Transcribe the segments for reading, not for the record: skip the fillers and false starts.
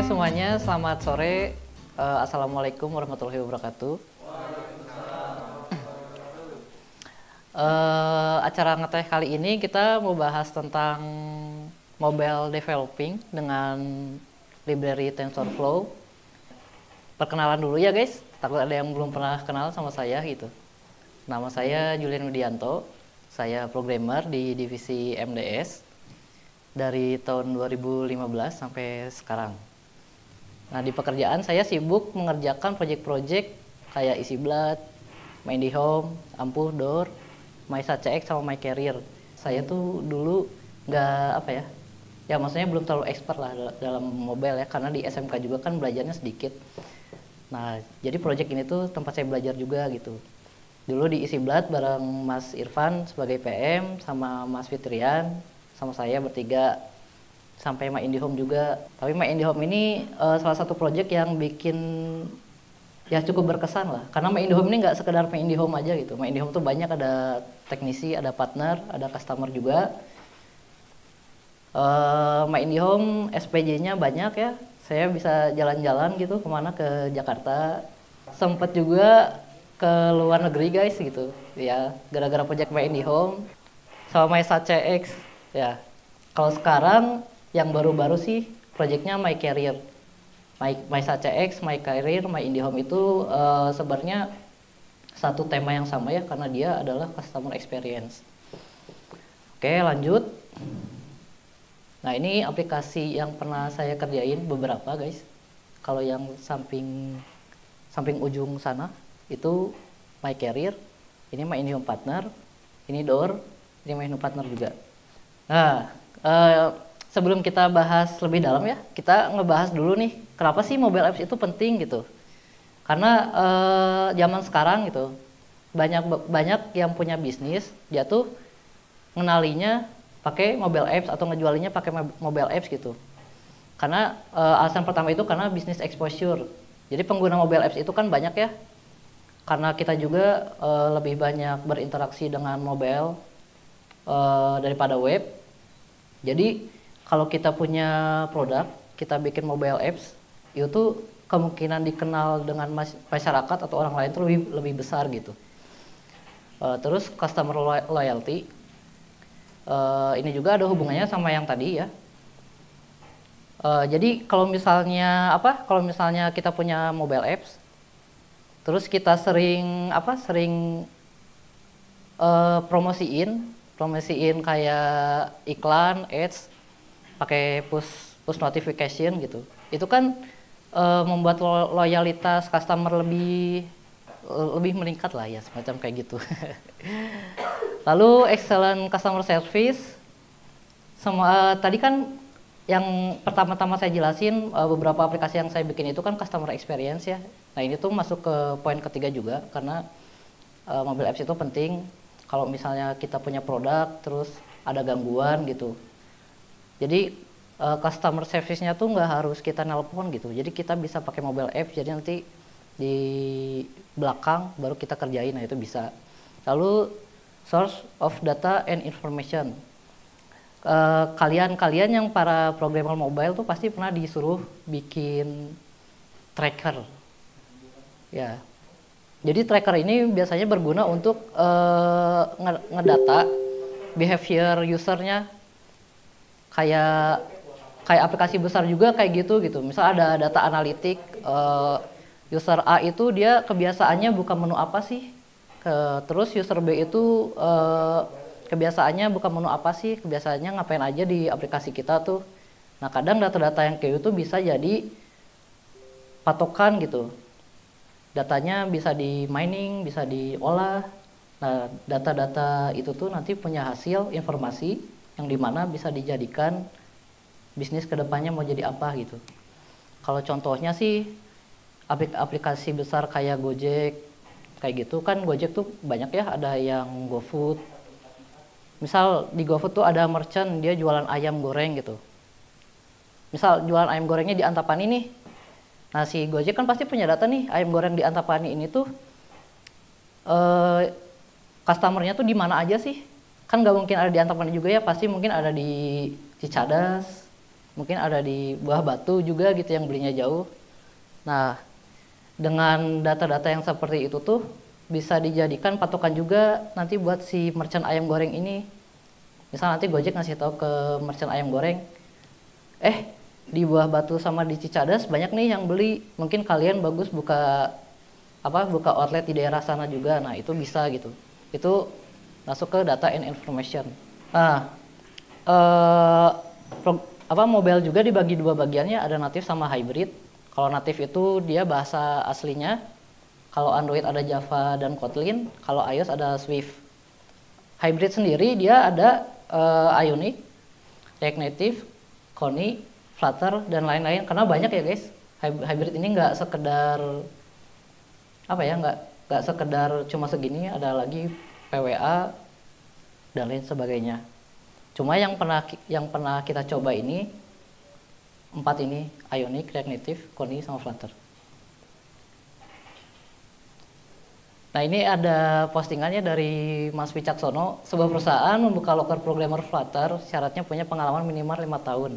Oke semuanya, selamat sore. Assalamualaikum warahmatullahi wabarakatuh. Acara ngeteh kali ini kita mau bahas tentang mobile developing dengan library TensorFlow. Perkenalan dulu ya guys, takut ada yang belum pernah kenal sama saya gitu. Nama saya Julian Widianto, saya programmer di divisi MDS dari tahun 2015 sampai sekarang. Nah, di pekerjaan saya sibuk mengerjakan proyek-proyek kayak EasyBlad, MindieHome, Ampuh, Door, MySaCX sama MyCarrier. Saya tuh dulu ya maksudnya belum terlalu expert lah dalam mobile ya, karena di SMK juga kan belajarnya sedikit. Nah, jadi proyek ini tuh tempat saya belajar juga gitu. Dulu di EasyBlad bareng Mas Irfan sebagai PM sama Mas Fitrian, sama saya bertiga, sampai MyIndiHome juga. Tapi MyIndiHome ini salah satu proyek yang bikin ya cukup berkesan lah, karena MyIndiHome ini nggak sekedar MyIndiHome aja gitu. MyIndiHome tuh banyak, ada teknisi, ada partner, ada customer juga. MyIndiHome SPJ-nya banyak ya, saya bisa jalan-jalan gitu kemana, ke Jakarta, sempet juga ke luar negeri guys gitu ya, gara-gara proyek MyIndiHome sama MySaCX. Ya, kalau sekarang yang baru-baru sih proyeknya MyCarrier, MySaCX, MyCarrier, MyIndiHome itu sebenarnya satu tema yang sama ya, karena dia adalah customer experience. Oke, lanjut. Nah, ini aplikasi yang pernah saya kerjain beberapa guys. Kalau yang samping ujung sana itu MyCarrier, ini MyIndiHome Partner, ini Door, ini MyIndiHome Partner juga. Nah, sebelum kita bahas lebih dalam ya, kita ngebahas dulu nih, kenapa sih mobile apps itu penting gitu. Karena zaman sekarang gitu, banyak yang punya bisnis, dia tuh ngenalinya pakai mobile apps atau ngejualinya pakai mobile apps gitu. Karena alasan pertama itu karena business exposure. Jadi pengguna mobile apps itu kan banyak ya, karena kita juga lebih banyak berinteraksi dengan mobile daripada web. Jadi kalau kita punya produk, kita bikin mobile apps, itu kemungkinan dikenal dengan masyarakat atau orang lain itu lebih besar gitu. Terus customer loyalty, ini juga ada hubungannya sama yang tadi ya. Jadi kalau misalnya kita punya mobile apps, terus kita sering promosiin kayak iklan, ads, pakai push notification gitu. Itu kan membuat loyalitas customer lebih meningkat lah ya, semacam kayak gitu. Lalu excellent customer service. Tadi kan yang pertama-tama saya jelasin, beberapa aplikasi yang saya bikin itu kan customer experience ya. Nah, ini tuh masuk ke poin ketiga juga, karena mobile apps itu penting. Kalau misalnya kita punya produk terus ada gangguan gitu, jadi customer service-nya tuh nggak harus kita nelpon gitu, jadi kita bisa pakai mobile apps, jadi nanti di belakang baru kita kerjain, nah itu bisa. Lalu source of data and information, kalian yang para programmer mobile tuh pasti pernah disuruh bikin tracker ya. Jadi tracker ini biasanya berguna untuk ngedata behavior usernya, kayak aplikasi besar juga kayak gitu. Misal ada data analitik, user A itu dia kebiasaannya buka menu apa sih, terus user B itu kebiasaannya buka menu apa sih, kebiasaannya ngapain aja di aplikasi kita tuh. Nah, kadang data-data yang kayak itu bisa jadi patokan gitu. Datanya bisa di mining, bisa diolah. Nah, data-data itu tuh nanti punya hasil informasi yang dimana bisa dijadikan bisnis kedepannya mau jadi apa gitu. Kalau contohnya sih aplikasi besar kayak Gojek, kayak gitu kan. Gojek tuh banyak ya, ada yang GoFood. Misal di GoFood tuh ada merchant, dia jualan ayam goreng gitu. Misal jualan ayam gorengnya di Antapani nih. Nah, si Gojek kan pasti punya data nih, ayam goreng di Antapani ini tuh customernya tuh di mana aja sih? Kan nggak mungkin ada di Antapani juga ya, pasti mungkin ada di Cicadas, mungkin ada di Buah Batu juga gitu yang belinya jauh. Nah, dengan data-data yang seperti itu tuh bisa dijadikan patokan juga nanti buat si merchant ayam goreng ini. Misal nanti Gojek ngasih tahu ke merchant ayam goreng, di Buah Batu sama di Cicadas banyak nih yang beli, mungkin kalian bagus buka outlet di daerah sana juga. Nah, itu bisa gitu. Itu masuk ke data and information. Nah, mobile juga dibagi dua bagiannya, ada native sama hybrid. Kalau native itu dia bahasa aslinya, kalau Android ada Java dan Kotlin, kalau iOS ada Swift. Hybrid sendiri dia ada Ionic, React Native, Kony, Flutter, dan lain-lain. Karena banyak ya guys, hybrid ini nggak sekedar nggak sekedar cuma segini, ada lagi PWA dan lain sebagainya. Cuma yang pernah kita coba ini 4 ini, Ionic, React Native, Kony, sama Flutter. Nah, ini ada postingannya dari Mas Wicaksono. Sebuah perusahaan membuka loker programmer Flutter, syaratnya punya pengalaman minimal 5 tahun.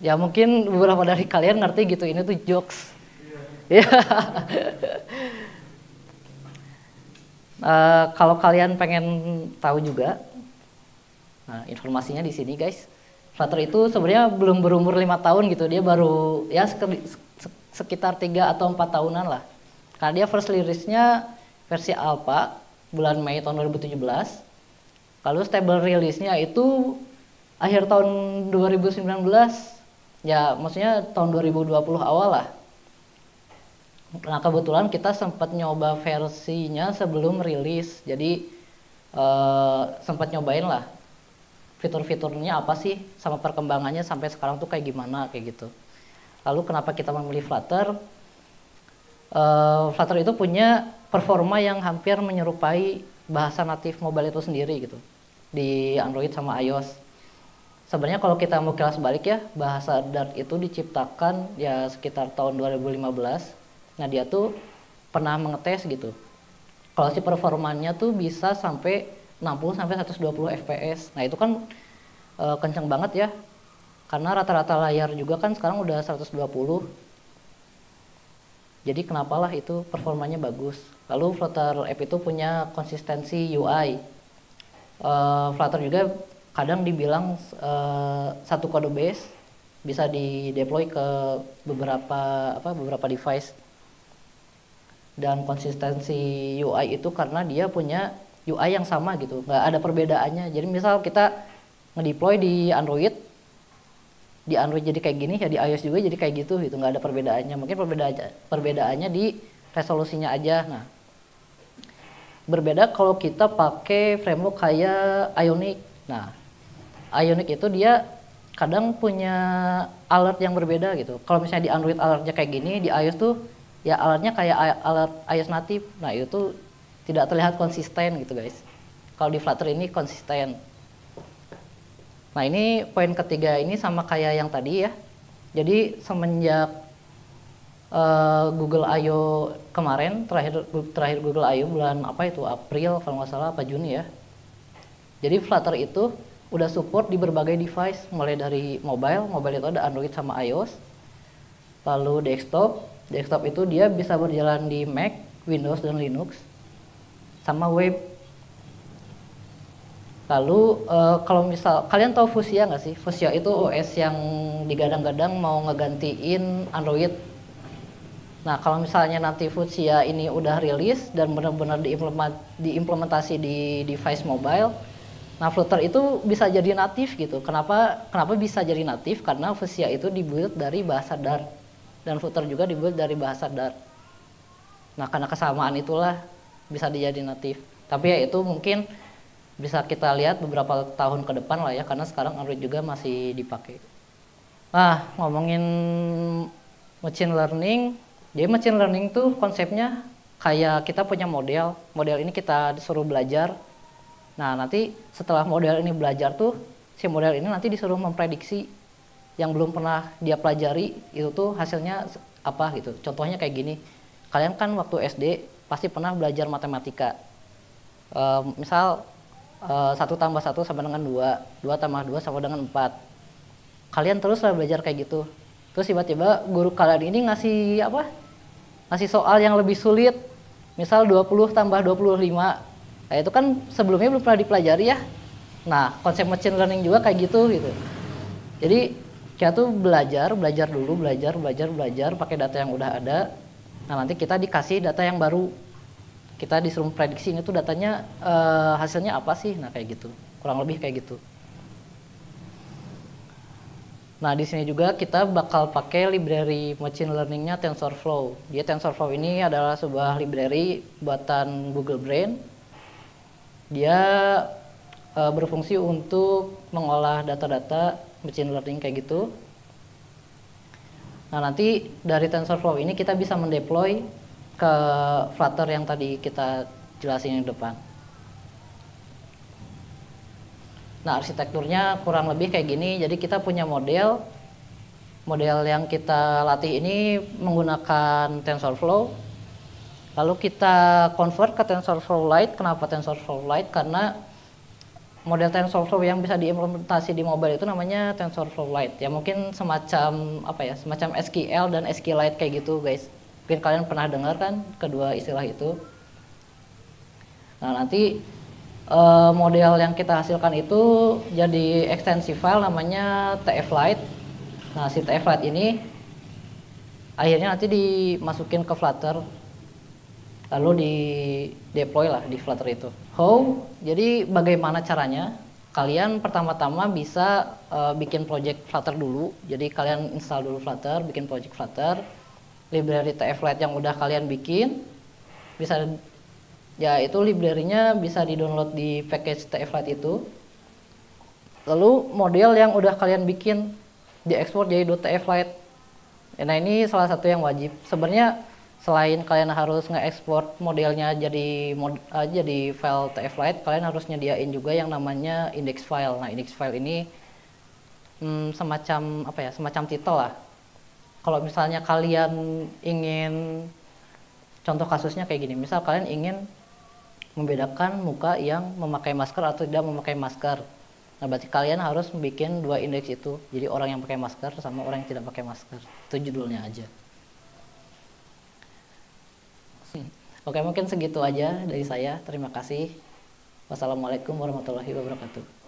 Ya mungkin beberapa dari kalian ngerti gitu, ini tuh jokes. Ya. Kalau kalian pengen tahu juga, nah informasinya di sini guys. Flutter itu sebenarnya belum berumur 5 tahun gitu, dia baru ya sekitar 3 atau 4 tahunan lah. Karena dia first release-nya versi alpha bulan Mei tahun 2017. Lalu stable release-nya itu akhir tahun 2019. Ya maksudnya tahun 2020 awal lah. Nah, kebetulan kita sempat nyoba versinya sebelum rilis. Jadi sempat nyobain lah fitur-fiturnya apa sih, sama perkembangannya sampai sekarang tuh kayak gimana, kayak gitu. Lalu kenapa kita memilih Flutter? Flutter itu punya performa yang hampir menyerupai bahasa natif mobile itu sendiri gitu, di Android sama iOS. Sebenarnya kalau kita mau kilas balik ya, bahasa Dart itu diciptakan ya sekitar tahun 2015. Nah, dia tuh pernah mengetes gitu. Kalau si performanya tuh bisa sampai 60 sampai 120 fps. Nah, itu kan kenceng banget ya. Karena rata-rata layar juga kan sekarang udah 120. Jadi kenapalah itu performanya bagus. Lalu Flutter app itu punya konsistensi UI. Flutter juga kadang dibilang satu kode base, bisa di-deploy ke beberapa device. Dan konsistensi UI itu karena dia punya UI yang sama gitu, nggak ada perbedaannya. Jadi misal kita ngedeploy di Android jadi kayak gini, ya di iOS juga jadi kayak gitu, nggak ada perbedaannya. Mungkin perbedaannya di resolusinya aja. Nah, berbeda kalau kita pakai framework kayak Ionic. Nah, Ionic itu dia kadang punya alert yang berbeda gitu. Kalau misalnya di Android alertnya kayak gini, di iOS tuh ya alertnya kayak alert iOS native. Nah, itu tuh tidak terlihat konsisten gitu guys. Kalau di Flutter ini konsisten. Nah, ini poin ketiga ini sama kayak yang tadi ya. Jadi semenjak Google I.O. kemarin, terakhir Google I.O. bulan April kalau nggak salah, Juni ya. Jadi Flutter itu udah support di berbagai device, mulai dari mobile itu ada Android sama iOS. Lalu desktop itu dia bisa berjalan di Mac, Windows dan Linux, sama web. Lalu kalau misal kalian tahu Fuchsia nggak sih? Fuchsia itu OS yang digadang-gadang mau ngegantiin Android. Nah, kalau misalnya nanti Fuchsia ini udah rilis dan benar-benar diimplementasi di device mobile, nah Flutter itu bisa jadi natif gitu. Kenapa bisa jadi natif? Karena Fuchsia itu dibuild dari bahasa Dart dan Flutter juga dibuild dari bahasa Dart. Nah, karena kesamaan itulah bisa dijadi natif. Tapi ya itu mungkin bisa kita lihat beberapa tahun ke depan lah ya, karena sekarang Android juga masih dipakai. Nah, ngomongin machine learning, jadi machine learning tuh konsepnya kayak kita punya model ini kita disuruh belajar. Nah, nanti setelah model ini belajar tuh, si model ini nanti disuruh memprediksi yang belum pernah dia pelajari itu tuh hasilnya apa gitu. Contohnya kayak gini, kalian kan waktu SD pasti pernah belajar matematika. Misal 1 tambah 1 sama dengan 2, 2 tambah 2 sama dengan 4. kalian teruslah belajar kayak gitu. Terus tiba-tiba guru kalian ini ngasih apa? Ngasih soal yang lebih sulit. Misal 20 tambah 25. Nah, itu kan sebelumnya belum pernah dipelajari ya. Nah, konsep machine learning juga kayak gitu gitu. Jadi kita tuh belajar dulu, belajar pakai data yang udah ada. Nah, nanti kita dikasih data yang baru. Kita disuruh prediksi ini tuh datanya hasilnya apa sih? Nah, kayak gitu. Kurang lebih kayak gitu. Nah, di sini juga kita bakal pakai library machine learning-nya TensorFlow. Dia TensorFlow ini adalah sebuah library buatan Google Brain. Dia berfungsi untuk mengolah data-data machine learning kayak gitu. Nah, nanti dari TensorFlow ini kita bisa mendeploy ke Flutter yang tadi kita jelasin di depan. Nah, arsitekturnya kurang lebih kayak gini. Jadi kita punya model yang kita latih ini menggunakan TensorFlow. Lalu kita convert ke TensorFlow Lite. Kenapa TensorFlow Lite? Karena model TensorFlow yang bisa diimplementasi di mobile itu namanya TensorFlow Lite. Ya mungkin semacam apa ya? Semacam SQL dan SQLite kayak gitu, guys. Mungkin kalian pernah dengar kan kedua istilah itu. Nah, nanti model yang kita hasilkan itu jadi ekstensi file namanya tflite. Nah, si tflite ini akhirnya nanti dimasukin ke Flutter, lalu di deploy lah di Flutter itu. How? Jadi bagaimana caranya? Kalian pertama-tama bisa bikin project Flutter dulu. Jadi kalian install dulu Flutter, bikin project Flutter, library tflite yang udah kalian bikin bisa. Ya, itu library-nya bisa di-download di package tflite itu. Lalu model yang udah kalian bikin diekspor jadi .tflite. Nah, ini salah satu yang wajib. Sebenarnya selain kalian harus nge-export modelnya jadi file tflite, kalian harus nyediain juga yang namanya index file. Nah, index file ini semacam apa ya? Semacam titel lah. Kalau misalnya kalian ingin, contoh kasusnya kayak gini. Misal kalian ingin membedakan muka yang memakai masker atau tidak memakai masker. Nah, berarti kalian harus bikin dua indeks itu. Jadi orang yang pakai masker sama orang yang tidak pakai masker. Itu judulnya aja. Oke, mungkin segitu aja dari saya. Terima kasih. Wassalamualaikum warahmatullahi wabarakatuh.